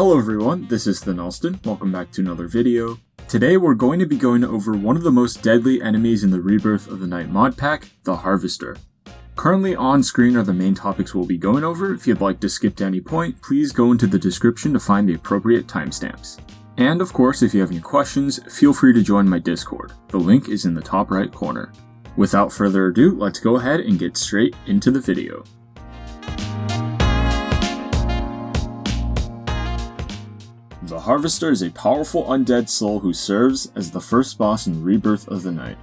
Hello everyone, this is TheNelston. Welcome back to another video. Today we're going to be going over one of the most deadly enemies in the Rebirth of the Night mod pack, the Harvester. Currently on screen are the main topics we'll be going over. If you'd like to skip to any point, please go into the description to find the appropriate timestamps. And of course, if you have any questions, feel free to join my Discord. The link is in the top right corner. Without further ado, let's go ahead and get straight into the video. The Harvester is a powerful undead soul who serves as the first boss in Rebirth of the Night.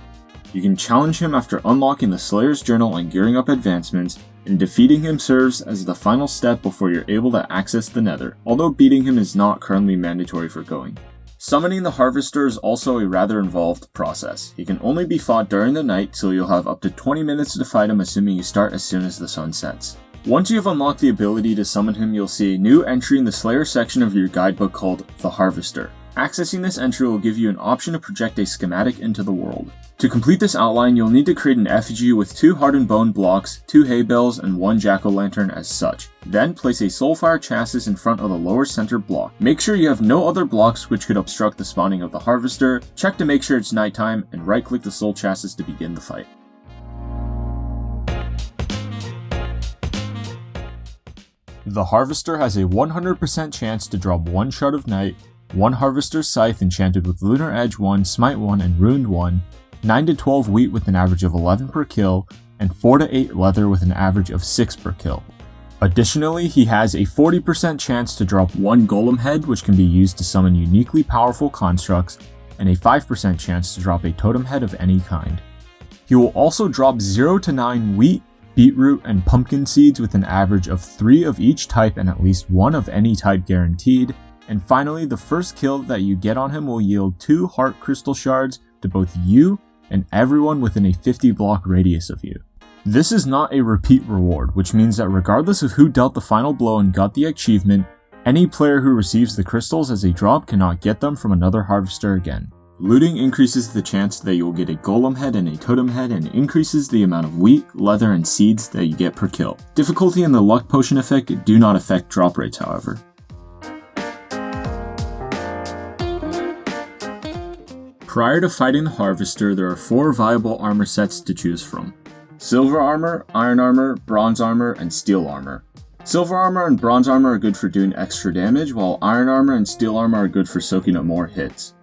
You can challenge him after unlocking the Slayer's Journal and gearing up advancements, and defeating him serves as the final step before you're able to access the Nether, although beating him is not currently mandatory for going. Summoning the Harvester is also a rather involved process. He can only be fought during the night, so you'll have up to 20 minutes to fight him assuming you start as soon as the sun sets. Once you have unlocked the ability to summon him, you'll see a new entry in the Slayer section of your guidebook called The Harvester. Accessing this entry will give you an option to project a schematic into the world. To complete this outline, you'll need to create an effigy with 2 hardened bone blocks, 2 hay bales, and 1 jack-o'-lantern as such. Then place a soulfire chassis in front of the lower center block. Make sure you have no other blocks which could obstruct the spawning of the Harvester, check to make sure it's nighttime, and right-click the soul chassis to begin the fight. The Harvester has a 100% chance to drop 1 Shard of Night, 1 Harvester Scythe enchanted with Lunar Edge 1, Smite 1, and Ruined 1, 9 to 12 Wheat with an average of 11 per kill, and 4 to 8 Leather with an average of 6 per kill. Additionally, he has a 40% chance to drop 1 Golem Head, which can be used to summon uniquely powerful constructs, and a 5% chance to drop a Totem Head of any kind. He will also drop 0 to 9 Wheat, Beetroot, and Pumpkin Seeds with an average of 3 of each type and at least 1 of any type guaranteed. And finally, the first kill that you get on him will yield 2 Heart Crystal Shards to both you and everyone within a 50 block radius of you. This is not a repeat reward, which means that regardless of who dealt the final blow and got the achievement, any player who receives the crystals as a drop cannot get them from another Harvester again. Looting increases the chance that you will get a Golem Head and a Totem Head and increases the amount of Wheat, Leather, and Seeds that you get per kill. Difficulty and the Luck Potion effect do not affect drop rates, however. Prior to fighting the Harvester, there are 4 viable armor sets to choose from: Silver Armor, Iron Armor, Bronze Armor, and Steel Armor. Silver Armor and Bronze Armor are good for doing extra damage, while Iron Armor and Steel Armor are good for soaking up more hits.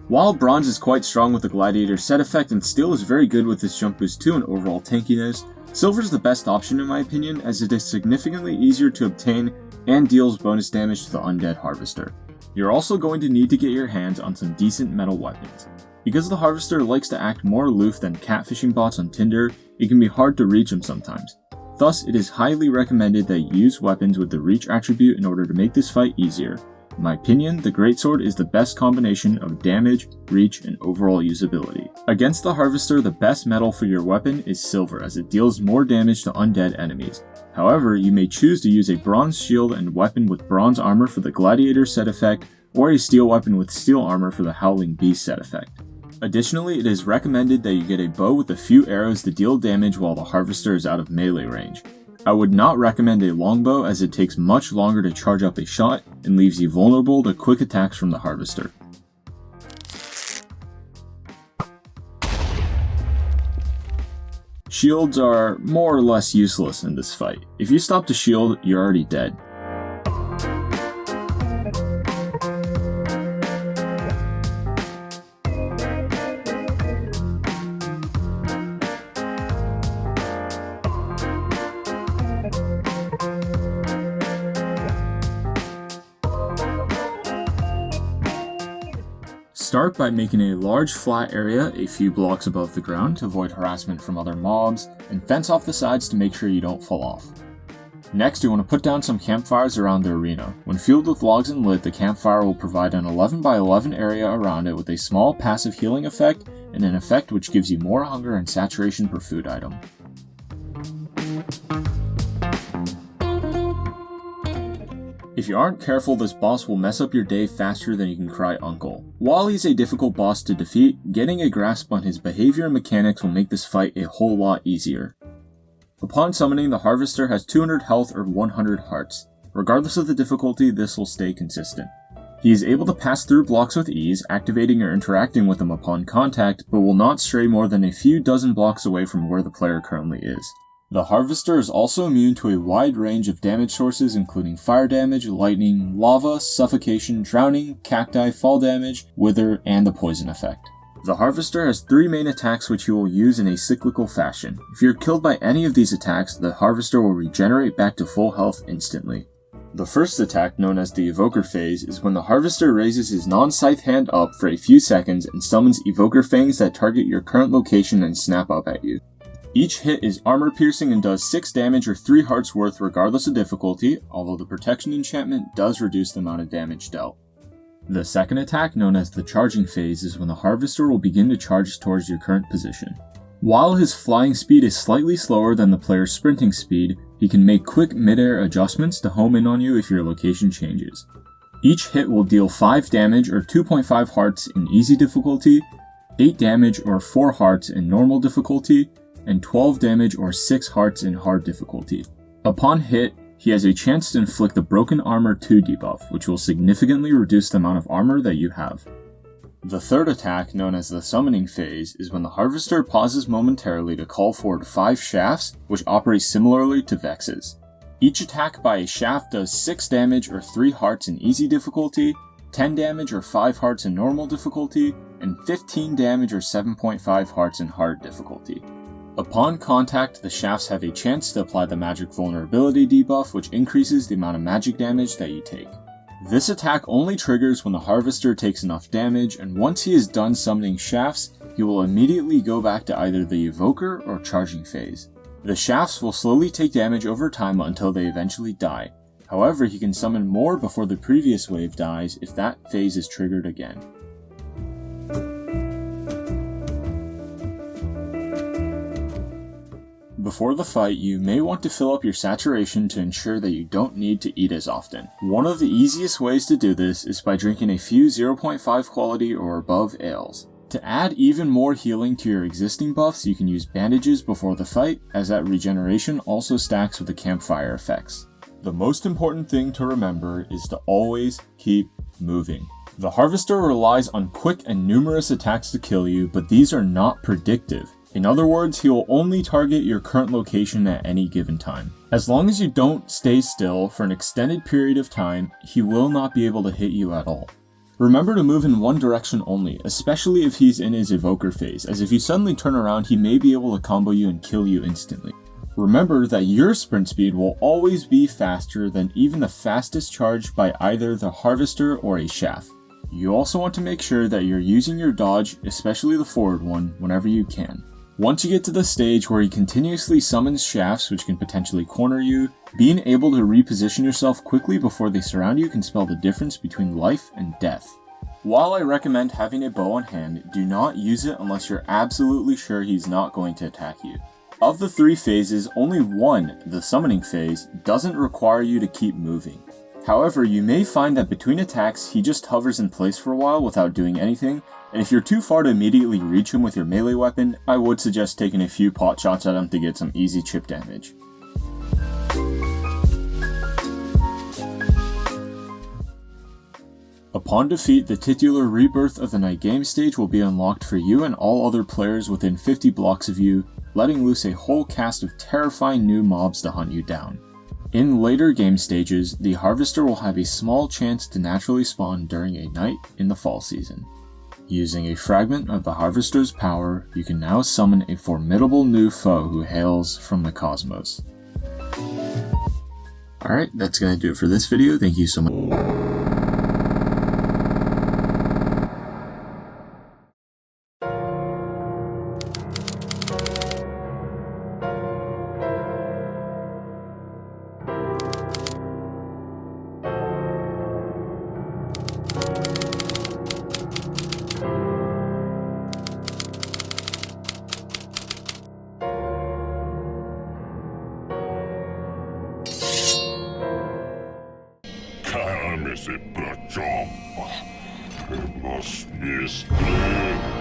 While Bronze is quite strong with the Gladiator set effect and Steel is very good with its jump boost too and overall tankiness, Silver is the best option in my opinion, as it is significantly easier to obtain and deals bonus damage to the Undead Harvester. You're also going to need to get your hands on some decent metal weapons. Because the Harvester likes to act more aloof than catfishing bots on Tinder, it can be hard to reach him sometimes. Thus, it is highly recommended that you use weapons with the reach attribute in order to make this fight easier. In my opinion, the Greatsword is the best combination of damage, reach, and overall usability. Against the Harvester, the best metal for your weapon is silver, as it deals more damage to undead enemies. However, you may choose to use a bronze shield and weapon with bronze armor for the Gladiator set effect, or a steel weapon with steel armor for the Howling Beast set effect. Additionally, it is recommended that you get a bow with a few arrows to deal damage while the Harvester is out of melee range. I would not recommend a longbow as it takes much longer to charge up a shot and leaves you vulnerable to quick attacks from the Harvester. Shields are more or less useless in this fight. If you stop the shield, you're already dead. Start by making a large flat area a few blocks above the ground to avoid harassment from other mobs, and fence off the sides to make sure you don't fall off. Next, you want to put down some campfires around the arena. When filled with logs and lit, the campfire will provide an 11 by 11 area around it with a small passive healing effect and an effect which gives you more hunger and saturation per food item. If you aren't careful, this boss will mess up your day faster than you can cry uncle. While he's a difficult boss to defeat, getting a grasp on his behavior and mechanics will make this fight a whole lot easier. Upon summoning, the Harvester has 200 health or 100 hearts. Regardless of the difficulty, this will stay consistent. He is able to pass through blocks with ease, activating or interacting with them upon contact, but will not stray more than a few dozen blocks away from where the player currently is. The Harvester is also immune to a wide range of damage sources including fire damage, lightning, lava, suffocation, drowning, cacti, fall damage, wither, and the poison effect. The Harvester has 3 main attacks which he will use in a cyclical fashion. If you're killed by any of these attacks, the Harvester will regenerate back to full health instantly. The first attack, known as the Evoker phase, is when the Harvester raises his non-scythe hand up for a few seconds and summons Evoker fangs that target your current location and snap up at you. Each hit is armor piercing and does 6 damage or 3 hearts worth regardless of difficulty, although the protection enchantment does reduce the amount of damage dealt. The second attack, known as the charging phase, is when the Harvester will begin to charge towards your current position. While his flying speed is slightly slower than the player's sprinting speed, he can make quick mid-air adjustments to home in on you if your location changes. Each hit will deal 5 damage or 2.5 hearts in easy difficulty, 8 damage or 4 hearts in normal difficulty, and 12 damage or 6 hearts in hard difficulty. Upon hit, he has a chance to inflict the Broken Armor 2 debuff, which will significantly reduce the amount of armor that you have. The third attack, known as the summoning phase, is when the Harvester pauses momentarily to call forward 5 shafts, which operate similarly to Vexes. Each attack by a shaft does 6 damage or 3 hearts in easy difficulty, 10 damage or 5 hearts in normal difficulty, and 15 damage or 7.5 hearts in hard difficulty. Upon contact, the shafts have a chance to apply the magic vulnerability debuff, which increases the amount of magic damage that you take. This attack only triggers when the Harvester takes enough damage, and once he is done summoning shafts, he will immediately go back to either the Evoker or charging phase. The shafts will slowly take damage over time until they eventually die. However, he can summon more before the previous wave dies if that phase is triggered again. Before the fight, you may want to fill up your saturation to ensure that you don't need to eat as often. One of the easiest ways to do this is by drinking a few 0.5 quality or above ales. To add even more healing to your existing buffs, you can use bandages before the fight, as that regeneration also stacks with the campfire effects. The most important thing to remember is to always keep moving. The Harvester relies on quick and numerous attacks to kill you, but these are not predictive. In other words, he will only target your current location at any given time. As long as you don't stay still for an extended period of time, he will not be able to hit you at all. Remember to move in one direction only, especially if he's in his Evoker phase, as if you suddenly turn around, he may be able to combo you and kill you instantly. Remember that your sprint speed will always be faster than even the fastest charge by either the Harvester or a shaft. You also want to make sure that you're using your dodge, especially the forward one, whenever you can. Once you get to the stage where he continuously summons shafts which can potentially corner you, being able to reposition yourself quickly before they surround you can spell the difference between life and death. While I recommend having a bow on hand, do not use it unless you're absolutely sure he's not going to attack you. Of the 3 phases, only one, the summoning phase, doesn't require you to keep moving. However, you may find that between attacks, he just hovers in place for a while without doing anything, and if you're too far to immediately reach him with your melee weapon, I would suggest taking a few pot shots at him to get some easy chip damage. Upon defeat, the titular Rebirth of the Night game stage will be unlocked for you and all other players within 50 blocks of you, letting loose a whole cast of terrifying new mobs to hunt you down. In later game stages, the Harvester will have a small chance to naturally spawn during a night in the fall season. Using a fragment of the Harvester's power, you can now summon a formidable new foe who hails from the cosmos. Alright, that's gonna do it for this video. Thank you so much. Käännesi pötsomma. Must be split.